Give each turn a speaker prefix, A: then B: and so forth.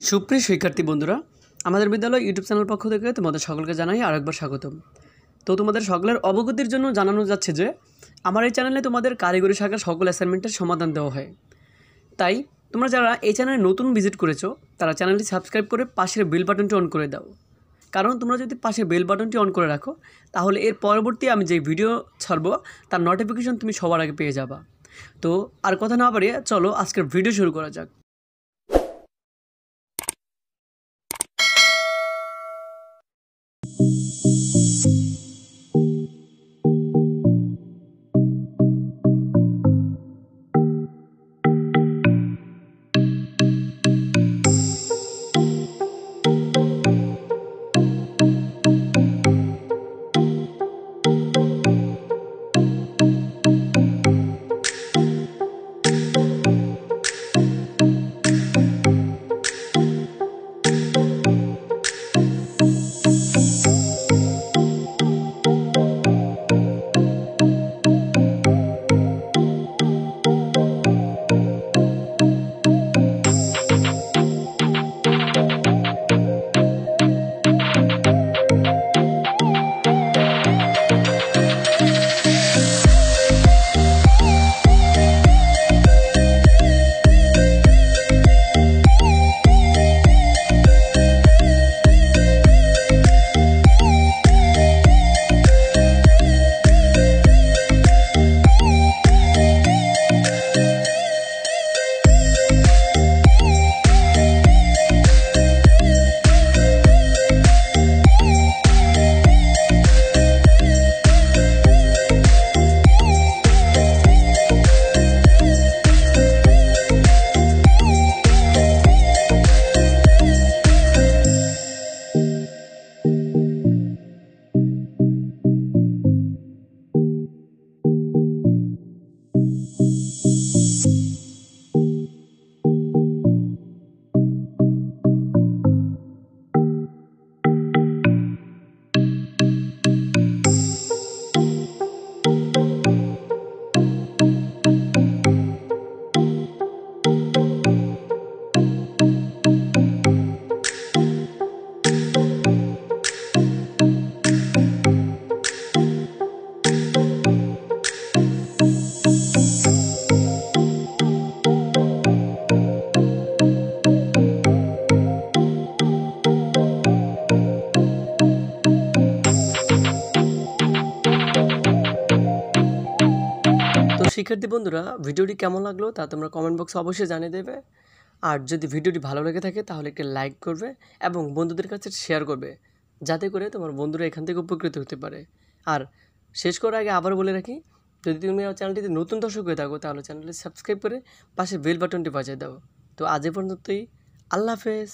A: সুপ্রিয় শিক্ষার্থী বন্ধুরা, আমাদের বিদ্যালয় ইউটিউব চ্যানেল পক্ষ থেকে তোমাদের সকলকে জানাই আরেকবার স্বাগতম। তো তোমাদের সকলের অবগতির জন্য জানানো যাচ্ছে যে আমার এই চ্যানেলে তোমাদের কারিগরি শাখার সকল অ্যাসাইনমেন্টের সমাধান দেওয়া হয়। তাই তোমরা যারা এই চ্যানেলে নতুন ভিজিট করেছো তারা চ্যানেলটি সাবস্ক্রাইব করে পাশের বেল বাটনটি অন করে দাও। কারণ তোমরা যদি পাশের বেল বাটনটি অন করে রাখো তাহলে এর পরবর্তী আমি যে ভিডিও ছাড়বো তার নোটিফিকেশন তুমি সবার আগে পেয়ে যাবা। তো আর কথা না বাড়িয়ে চলো আজকের ভিডিও শুরু করা যাক। তো শিক্ষার্থী বন্ধুরা, ভিডিওটি কেমন লাগলো তা তোমরা কমেন্ট বক্সে অবশ্যই জানিয়ে দেবে। আর যদি ভিডিওটি ভালো লেগে থাকে তাহলে একটি লাইক করবে এবং বন্ধুদের কাছে শেয়ার করবে, যাতে করে তোমার বন্ধুরা এখান থেকে উপকৃত হতে পারে। আর শেষ করার আগে আবার বলে রাখি, যদি তুমি আমার চ্যানেলটিতে নতুন দর্শক হয়ে থাকো তাহলে চ্যানেলটি সাবস্ক্রাইব করে পাশে বেল বাটনটি বাজিয়ে দাও। তো আজ এ পর্যন্তই, আল্লাহ হাফেজ।